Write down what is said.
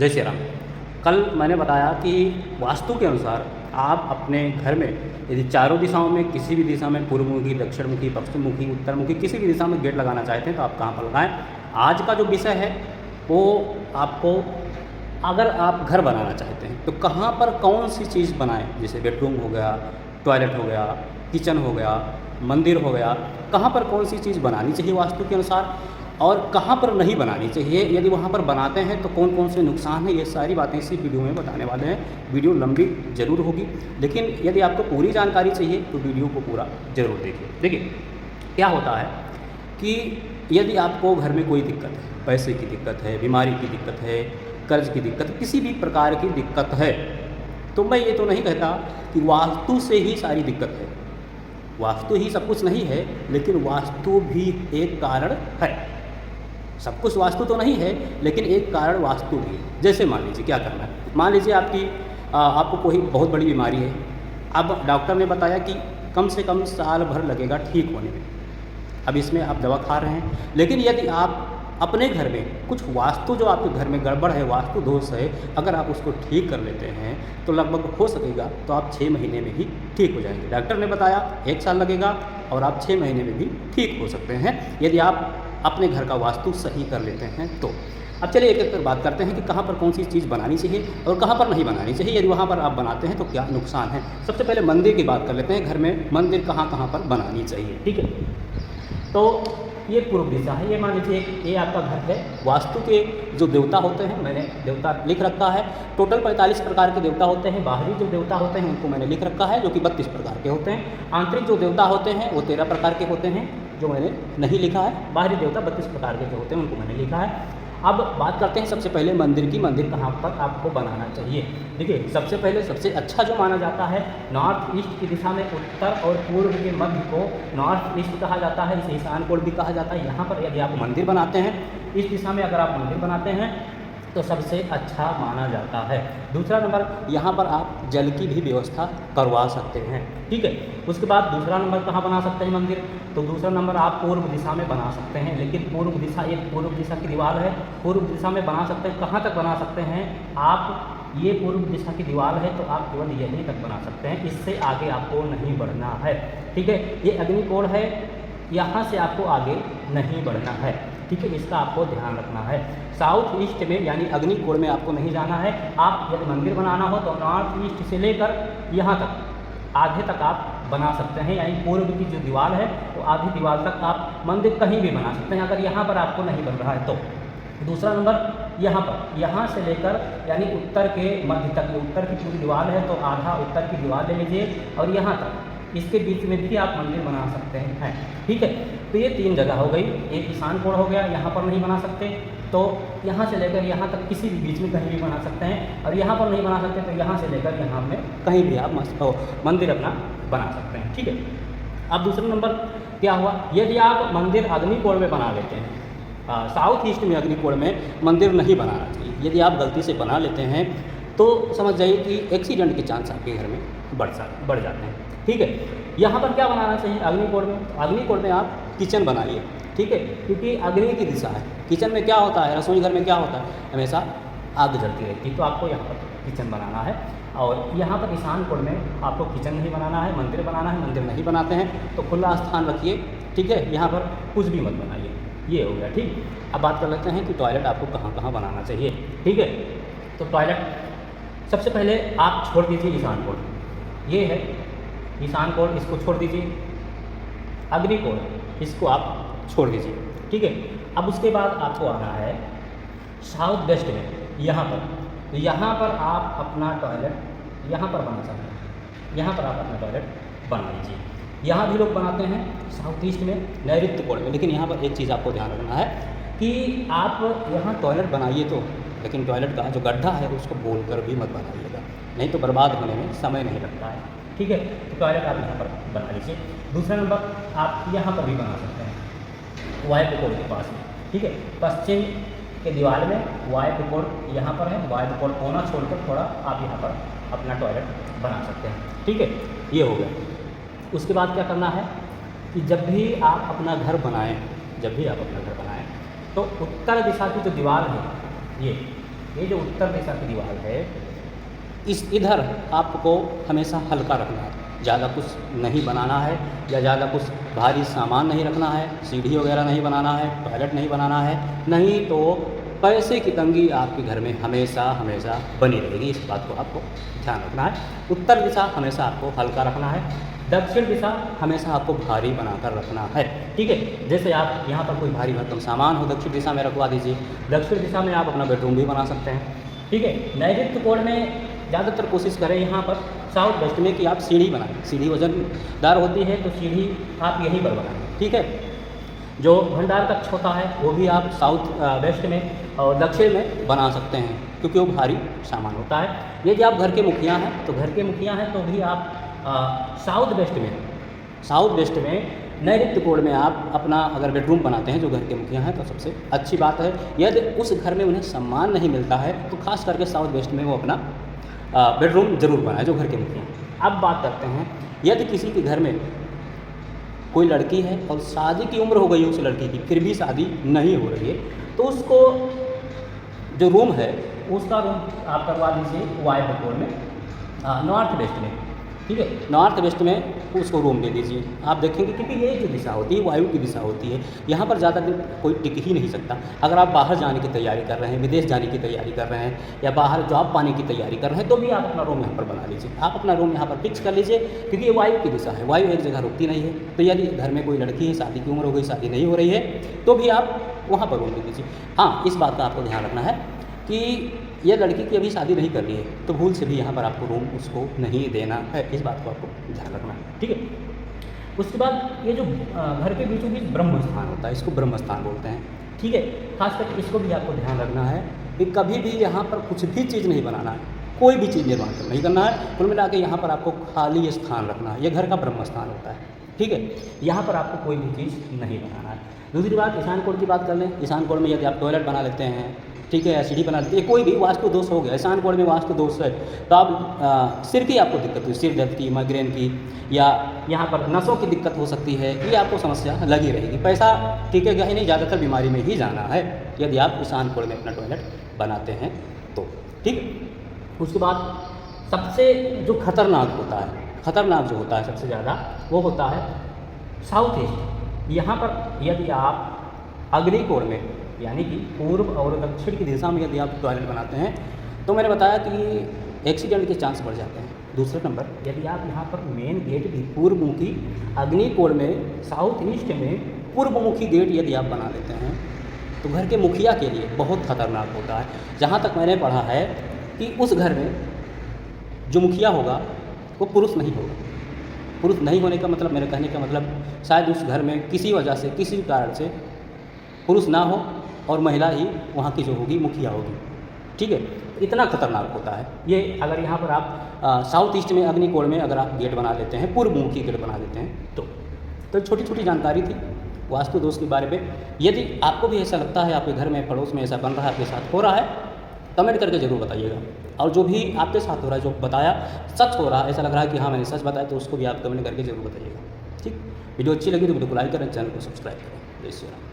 जय श्री राम। कल मैंने बताया कि वास्तु के अनुसार आप अपने घर में यदि चारों दिशाओं में किसी भी दिशा में पूर्वमुखी, दक्षिणमुखी, पश्चिममुखी, उत्तरमुखी किसी भी दिशा में गेट लगाना चाहते हैं तो आप कहाँ पर लगाएं। आज का जो विषय है वो आपको, अगर आप घर बनाना चाहते हैं तो कहाँ पर कौन सी चीज़ बनाएं, जैसे बेडरूम हो गया, टॉयलेट हो गया, किचन हो गया, मंदिर हो गया, कहाँ पर कौन सी चीज़ बनानी चाहिए वास्तु के अनुसार और कहाँ पर नहीं बनानी चाहिए। यदि वहाँ पर बनाते हैं तो कौन कौन से नुकसान हैं, ये सारी बातें इसी वीडियो में बताने वाले हैं। वीडियो लंबी ज़रूर होगी, लेकिन यदि आपको पूरी जानकारी चाहिए तो वीडियो को पूरा ज़रूर देखिए। देखिए क्या होता है कि यदि आपको घर में कोई दिक्कत है, पैसे की दिक्कत है, बीमारी की दिक्कत है, कर्ज की दिक्कत है, किसी भी प्रकार की दिक्कत है, तो मैं ये तो नहीं कहता कि वास्तु से ही सारी दिक्कत है। वास्तु ही सब कुछ नहीं है, लेकिन वास्तु भी एक कारण है। सब कुछ वास्तु तो नहीं है, लेकिन एक कारण वास्तु भी है। जैसे मान लीजिए क्या करना है, मान लीजिए आपको कोई बहुत बड़ी बीमारी है। अब डॉक्टर ने बताया कि कम से कम साल भर लगेगा ठीक होने में। अब इसमें आप दवा खा रहे हैं, लेकिन यदि आप अपने घर में कुछ वास्तु जो आपके घर में गड़बड़ है, वास्तु दोष है, अगर आप उसको ठीक कर लेते हैं तो लगभग हो सकेगा तो आप 6 महीने में ही ठीक हो जाएंगे। डॉक्टर ने बताया 1 साल लगेगा और आप 6 महीने में भी ठीक हो सकते हैं यदि आप अपने घर का वास्तु सही कर लेते हैं तो। अब चलिए एक एक कर बात करते हैं कि कहाँ पर कौन सी चीज़ बनानी चाहिए और कहाँ पर नहीं बनानी चाहिए। यदि वहाँ पर आप बनाते हैं तो क्या नुकसान है। सबसे पहले मंदिर की बात कर लेते हैं। घर में मंदिर कहाँ कहाँ पर बनानी चाहिए, ठीक है। तो ये पूर्व दिशा है। ये मान लीजिए ये आपका घर है। वास्तु के जो देवता होते हैं, मैंने देवता लिख रखा है। टोटल 45 प्रकार के देवता होते हैं। बाहरी जो देवता होते हैं उनको मैंने लिख रखा है, जो कि 32 प्रकार के होते हैं। आंतरिक जो देवता होते हैं वो 13 प्रकार के होते हैं, जो मैंने नहीं लिखा है। बाहरी देवता 32 प्रकार के जो होते हैं उनको मैंने लिखा है। अब बात करते हैं सबसे पहले मंदिर की। मंदिर कहाँ पर आपको बनाना चाहिए। देखिए सबसे पहले सबसे अच्छा जो माना जाता है, नॉर्थ ईस्ट की दिशा में उत्तर और पूर्व के मध्य को नॉर्थ ईस्ट कहा जाता है, इसे ईशान कोण भी कहा जाता है। यहाँ पर यदि आप मंदिर बनाते हैं, इस दिशा में अगर आप मंदिर बनाते हैं तो सबसे अच्छा माना जाता है। दूसरा नंबर, यहाँ पर आप जल की भी व्यवस्था करवा सकते हैं, ठीक है। उसके बाद दूसरा नंबर कहाँ बना सकते हैं मंदिर, तो दूसरा नंबर आप पूर्व दिशा में बना सकते हैं। लेकिन पूर्व दिशा, एक पूर्व दिशा की दीवार है, पूर्व दिशा में बना सकते हैं। कहाँ तक बना सकते हैं आप, ये पूर्व दिशा की दीवार है तो आप केवल यहीं तक बना सकते हैं, इससे आगे आपको नहीं बढ़ना है, ठीक है। ये अग्निकोण है, यहाँ से आपको आगे नहीं बढ़ना है, ठीक है। इसका आपको ध्यान रखना है। साउथ ईस्ट में यानी अग्निकोण में आपको नहीं जाना है। आप यदि मंदिर बनाना हो तो नॉर्थ ईस्ट से लेकर यहाँ तक आधे तक आप बना सकते हैं, यानी पूर्व की जो दीवार है तो आधी दीवार तक आप मंदिर कहीं भी बना सकते हैं, अगर यहाँ पर आपको नहीं बन रहा है तो। दूसरा नंबर, यहाँ पर, यहाँ से लेकर यानी उत्तर के मध्य तक, उत्तर की पूरी दीवार है तो आधा उत्तर की दीवार ले लीजिए और यहाँ तक, इसके बीच में भी आप मंदिर बना सकते हैं, ठीक है। तो ये 3 जगह हो गई। एक ईशान कोण हो गया, यहाँ पर नहीं बना सकते, तो यहाँ से लेकर यहाँ तक किसी भी बीच में कहीं भी बना सकते हैं। और यहाँ पर नहीं बना सकते तो यहाँ से लेकर यहाँ में कहीं भी आप मंदिर अपना बना सकते हैं, ठीक है। अब दूसरा नंबर क्या हुआ, यदि आप मंदिर अग्निकोण में बना लेते हैं, साउथ ईस्ट में अग्निकोण में मंदिर नहीं बनाना चाहिए। यदि आप गलती से बना लेते हैं तो समझ जाइए कि एक्सीडेंट के चांस आपके घर में बढ़ जाते हैं, ठीक है। यहाँ पर क्या बनाना चाहिए अग्निकोण में, अग्निकोण में आप किचन बनाइए, ठीक है, क्योंकि अग्नि की दिशा है। किचन में क्या होता है, रसोई घर में क्या होता है, हमेशा आग जलती रहती है, तो आपको यहाँ पर किचन बनाना है। और यहाँ पर ईशान कोण में आपको किचन नहीं बनाना है, मंदिर बनाना है। मंदिर नहीं बनाते हैं तो खुला स्थान रखिए, ठीक है, यहाँ पर कुछ भी मत बनाइए। ये हो गया, ठीक। अब बात कर लेते हैं कि टॉयलेट आपको कहाँ कहाँ बनाना चाहिए, ठीक है। तो टॉयलेट सबसे पहले आप छोड़ दीजिए ईशान कोण, ये है ईशान कोण, इसको छोड़ दीजिए। अग्निकोण, इसको आप छोड़ दीजिए, ठीक है। अब उसके बाद आपको आना है साउथ वेस्ट में, यहाँ पर। तो यहाँ पर आप अपना टॉयलेट यहाँ पर बना सकते हैं, यहाँ पर आप अपना टॉयलेट बना लीजिए। यहाँ भी लोग बनाते हैं साउथ ईस्ट में नैऋत्य कोण में, लेकिन यहाँ पर एक चीज़ आपको ध्यान रखना है कि आप यहाँ टॉयलेट बनाइए तो, लेकिन टॉयलेट का जो गड्ढा है उसको बोल कर भी मत बनाइएगा, नहीं तो बर्बाद होने में समय नहीं लगता है, ठीक है। तो टॉयलेट आप यहाँ पर बना लीजिए। दूसरा नंबर, आप यहाँ पर भी बना सकते हैं वायु कोण के पास में, ठीक है। पश्चिम के दीवार में वायु कोण यहाँ पर है, वायु कोण कोना छोड़कर थोड़ा आप यहाँ पर अपना टॉयलेट बना सकते हैं, ठीक है। ये हो गया। उसके बाद क्या करना है कि जब भी आप अपना घर बनाएं तो उत्तर दिशा की जो दीवार है, ये ये जो उत्तर दिशा की दीवार है, इधर आपको हमेशा हल्का रखना है, ज़्यादा कुछ नहीं बनाना है या ज़्यादा कुछ भारी सामान नहीं रखना है, सीढ़ी वगैरह नहीं बनाना है, टॉयलेट नहीं बनाना है, नहीं तो पैसे की तंगी आपके घर में हमेशा हमेशा बनी रहेगी। इस बात को आपको ध्यान रखना है। उत्तर दिशा हमेशा आपको हल्का रखना है, दक्षिण दिशा हमेशा आपको भारी बनाकर रखना है। ठीक है, जैसे आप यहाँ पर कोई भारी भरकम सामान हो दक्षिण दिशा में रखवा दीजिए। दक्षिण दिशा में आप अपना बेडरूम भी बना सकते हैं। ठीक है, नैऋत्य कोण में ज़्यादातर कोशिश करें यहाँ पर साउथ वेस्ट में कि आप सीढ़ी बनाएं। सीढ़ी वजनदार होती है तो सीढ़ी आप यहीं पर बनाएं। ठीक है, जो भंडार कक्ष होता है वो भी आप साउथ वेस्ट में और दक्षिण में बना सकते हैं, क्योंकि वो भारी सामान होता है। यदि आप घर के मुखिया हैं तो घर के मुखिया हैं तो भी आप साउथ वेस्ट में नैऋत्य कोण में आप अपना अगर बेडरूम बनाते हैं जो घर के मुखिया हैं तो सबसे अच्छी बात है। यदि उस घर में उन्हें सम्मान नहीं मिलता है तो खास करके साउथ वेस्ट में वो अपना बेडरूम जरूर बनाए जो घर के मुखिया हैं। अब बात करते हैं, यदि किसी के घर में कोई लड़की है और शादी की उम्र हो गई है उस लड़की की, फिर भी शादी नहीं हो रही है, तो उसको जो रूम है उसका रूम आप करवा दीजिए वायव्य कोण में, नॉर्थ वेस्ट में। ठीक है, नॉर्थ वेस्ट में उसको रूम दे दीजिए। आप देखेंगे क्योंकि ये जो दिशा होती है वायु की दिशा होती है, यहाँ पर ज़्यादा दिन कोई टिक ही नहीं सकता। अगर आप बाहर जाने की तैयारी कर रहे हैं, विदेश जाने की तैयारी कर रहे हैं या बाहर जॉब पाने की तैयारी कर रहे हैं, तो भी आप अपना रूम यहाँ पर बना लीजिए। आप अपना रूम यहाँ पर फिक्स कर लीजिए, क्योंकि ये वायु की दिशा है, वायु एक जगह रुकती नहीं है। तो यदि घर में कोई लड़की है, शादी की उम्र हो गई, शादी नहीं हो रही है, तो भी आप वहाँ पर रूम दे दीजिए। हाँ, इस बात का आपको ध्यान रखना है कि यह लड़की की अभी शादी नहीं कर रही है तो भूल से भी यहाँ पर आपको रूम उसको नहीं देना है। इस बात को आपको ध्यान रखना है। ठीक है, उसके बाद ये जो घर के बीचों बीच ब्रह्म स्थान होता है, इसको ब्रह्म स्थान बोलते हैं। ठीक है, खास करके इसको भी आपको ध्यान रखना है कि कभी भी यहाँ पर कुछ भी चीज़ नहीं बनाना है, कोई भी चीज़ निर्माण नहीं करना है। कुल मिला के यहाँ पर आपको खाली स्थान रखना है। ये घर का ब्रह्म स्थान होता है। ठीक है, यहाँ पर आपको कोई भी चीज़ नहीं बनाना है। दूसरी बात, ईशान कोण की बात कर लें। ईशान कोण में यदि आप टॉयलेट बना लेते हैं, ठीक है, या सीढ़ी बना लेते हैं, कोई भी वास्तु दोष हो गया, ईशान कोण में वास्तु दोष है, तो आप सिर की आपको दिक्कत हुई, सिर दर्द की, माइग्रेन की, या यहाँ पर नसों की दिक्कत हो सकती है, ये आपको समस्या लगी रहेगी। पैसा टिकेगा ही नहीं, ज़्यादातर बीमारी में ही जाना है यदि आप ईशान कोण में अपना टॉयलेट बनाते हैं तो। ठीक है, उसके बाद सबसे जो खतरनाक होता है, खतरनाक जो होता है सबसे ज़्यादा, वो होता है साउथ ईस्ट। यहाँ पर यदि आप अग्नि कोण में यानी कि पूर्व और दक्षिण की दिशा में यदि आप टॉयलेट बनाते हैं तो मैंने बताया कि एक्सीडेंट के चांस बढ़ जाते हैं। दूसरा नंबर, यदि आप यहाँ पर मेन गेट भी पूर्वमुखी अग्नि कोण में साउथ ईस्ट में पूर्वमुखी गेट यदि आप बना लेते हैं तो घर के मुखिया के लिए बहुत खतरनाक होता है। जहाँ तक मैंने पढ़ा है कि उस घर में जो मुखिया होगा वो पुरुष नहीं होगा। पुरुष नहीं होने का मतलब, मेरे कहने का मतलब, शायद उस घर में किसी वजह से, किसी कारण से पुरुष ना हो और महिला ही वहाँ की जो होगी मुखिया होगी। ठीक है, इतना खतरनाक होता है ये। अगर यहाँ पर आप साउथ ईस्ट में अग्नि कोण में अगर आप गेट बना लेते हैं, पूर्वमुखी गेट बना लेते हैं तो छोटी छोटी जानकारी थी वास्तु दोष के बारे में। यदि आपको भी ऐसा लगता है, आपके घर में पड़ोस में ऐसा बन रहा है, आपके साथ हो रहा है, कमेंट करके ज़रूर बताइएगा। और जो भी आपके साथ हो रहा है, जो बताया सच हो रहा है, ऐसा लग रहा है कि हाँ मैंने सच बताया, तो उसको भी आप कमेंट करके ज़रूर बताइएगा। ठीक, वीडियो अच्छी लगी तो वीडियो को लाइक करें, चैनल को सब्सक्राइब करें। जय श्री राम।